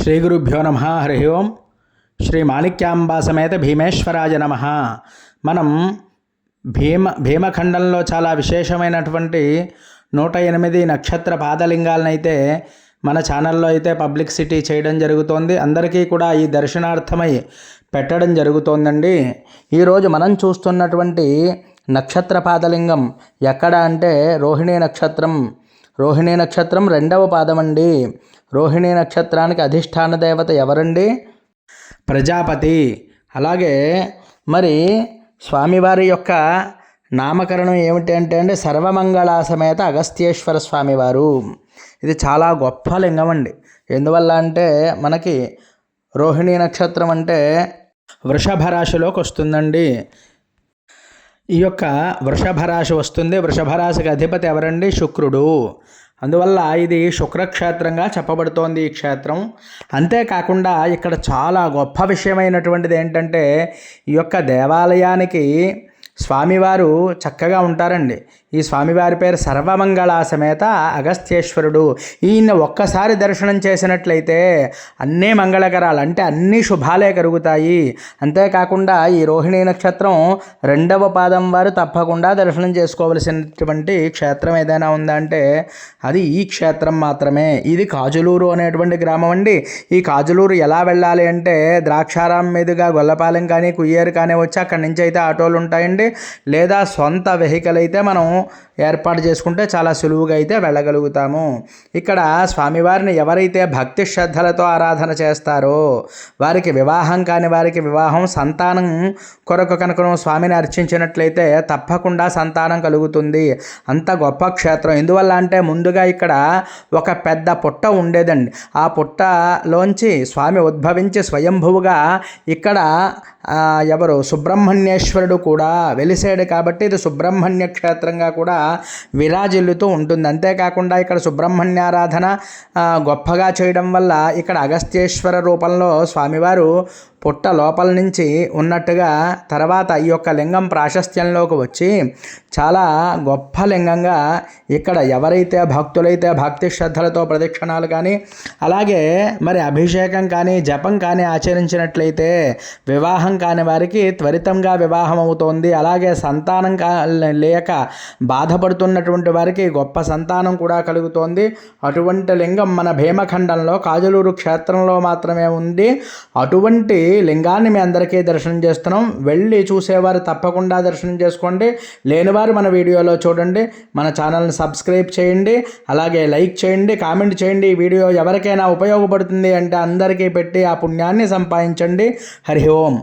శ్రీ గురుభ్యో నమ. హరి ఓం. శ్రీ మాణిక్యాంబా సమేత భీమేశ్వరాయ నమ. మనం భీమఖండంలో చాలా విశేషమైనటువంటి 108 నక్షత్ర పాదలింగాలనైతే మన ఛానల్లో అయితే పబ్లిసిటీ చేయడం జరుగుతోంది. అందరికీ కూడా ఈ దర్శనార్థమై పెట్టడం జరుగుతోందండి. ఈరోజు మనం చూస్తున్నటువంటి నక్షత్ర పాదలింగం ఎక్కడ అంటే రోహిణీ నక్షత్రం. రోహిణీ నక్షత్రం 2వ పాదం అండి. రోహిణీ నక్షత్రానికి అధిష్టాన దేవత ఎవరండి? ప్రజాపతి. అలాగే మరి స్వామివారి యొక్క నామకరణం ఏమిటి అంటే సర్వమంగళ సమేత అగస్త్యేశ్వర స్వామివారు. ఇది చాలా గొప్ప లింగం అండి. ఎందువల్ల అంటే మనకి రోహిణీ నక్షత్రం అంటే వృషభ రాశిలోకి వస్తుందండి. ఈ యొక్క వృషభ రాశి వస్తుంది. వృషభ రాశికి అధిపతి ఎవరండి? శుక్రుడు. అందువల్ల ఇది శుక్రక్షేత్రంగా చెప్పబడుతోంది ఈ క్షేత్రం. అంతేకాకుండా ఇక్కడ చాలా గొప్ప విషయమైనటువంటిది ఏంటంటే ఈ యొక్క దేవాలయానికి స్వామివారు చక్కగా ఉంటారండి. ఈ స్వామివారి పేరు సర్వమంగళ సమేత అగస్త్యేశ్వరుడు. ఈయన ఒక్కసారి దర్శనం చేసినట్లయితే అన్నీ మంగళకరాలు, అంటే అన్ని శుభాలే కలుగుతాయి. అంతేకాకుండా ఈ రోహిణీ నక్షత్రం 2వ పాదం వారు తప్పకుండా దర్శనం చేసుకోవలసినటువంటి క్షేత్రం ఏదైనా ఉందంటే అది ఈ క్షేత్రం మాత్రమే. ఇది కాజులూరు అనేటువంటి గ్రామం అండి. ఈ కాజులూరు ఎలా వెళ్ళాలి అంటే ద్రాక్షారాం మీదుగా గొల్లపాలెం కానీ కుయ్యేరు కానీ వచ్చి అక్కడి నుంచి అయితే ఆటోలు ఉంటాయండి. లేదా సొంత వెహికల్ అయితే మనం ఏర్పాటు చేసుకుంటే చాలా సులువుగా అయితే వెళ్ళగలుగుతాము. ఇక్కడ స్వామివారిని ఎవరైతే భక్తి శ్రద్ధలతో ఆరాధన చేస్తారో వారికి వివాహం కాని వారికి వివాహం, సంతానం కొరకు కనుక స్వామిని అర్చించినట్లయితే తప్పకుండా సంతానం కలుగుతుంది. అంత గొప్ప క్షేత్రం. ఎందువల్ల అంటే ముందుగా ఇక్కడ ఒక పెద్ద పుట్ట ఉండేదండి. ఆ పుట్టలోంచి స్వామి ఉద్భవించి స్వయంభువుగా ఇక్కడ ఎవరు సుబ్రహ్మణ్యేశ్వరుడు కూడా వెలిసాడు. కాబట్టి ఇది సుబ్రహ్మణ్య క్షేత్రంగా కూడా విరాజిల్లుతూ ఉంటుంది. అంతేకాకుండా ఇక్కడ సుబ్రహ్మణ్యారాధన గొప్పగా చేయడం వల్ల ఇక్కడ అగస్త్యేశ్వర రూపంలో స్వామివారు పుట్ట లోపల నుంచి ఉన్నట్టుగా తర్వాత ఈ యొక్క లింగం ప్రాశస్త్యంలోకి వచ్చి చాలా గొప్ప లింగంగా ఇక్కడ ఎవరైతే భక్తులైతే భక్తి శ్రద్ధలతో ప్రదక్షిణాలు కానీ అలాగే మరి అభిషేకం కానీ జపం కానీ ఆచరించినట్లయితే వివాహం కాని వారికి త్వరితంగా వివాహం అవుతోంది. అలాగే సంతానం లేక బాధపడుతున్నటువంటి వారికి గొప్ప సంతానం కూడా కలుగుతోంది. అటువంటి లింగం మన భీమఖండంలో కాజులూరు క్షేత్రంలో మాత్రమే ఉంది. అటువంటి లింగాన్ని మీ అందరికీ దర్శనం చేస్తున్నాం. వెళ్ళి చూసేవారు తప్పకుండా దర్శనం చేసుకోండి. లేనివారు మన వీడియోలో చూడండి. మన ఛానల్ని సబ్స్క్రైబ్ చేయండి. అలాగే లైక్ చేయండి, కామెంట్ చేయండి. ఈ వీడియో ఎవరికైనా ఉపయోగపడుతుంది అంటే అందరికీ పెట్టి ఆ పుణ్యాన్ని సంపాదించండి. హరి ఓం.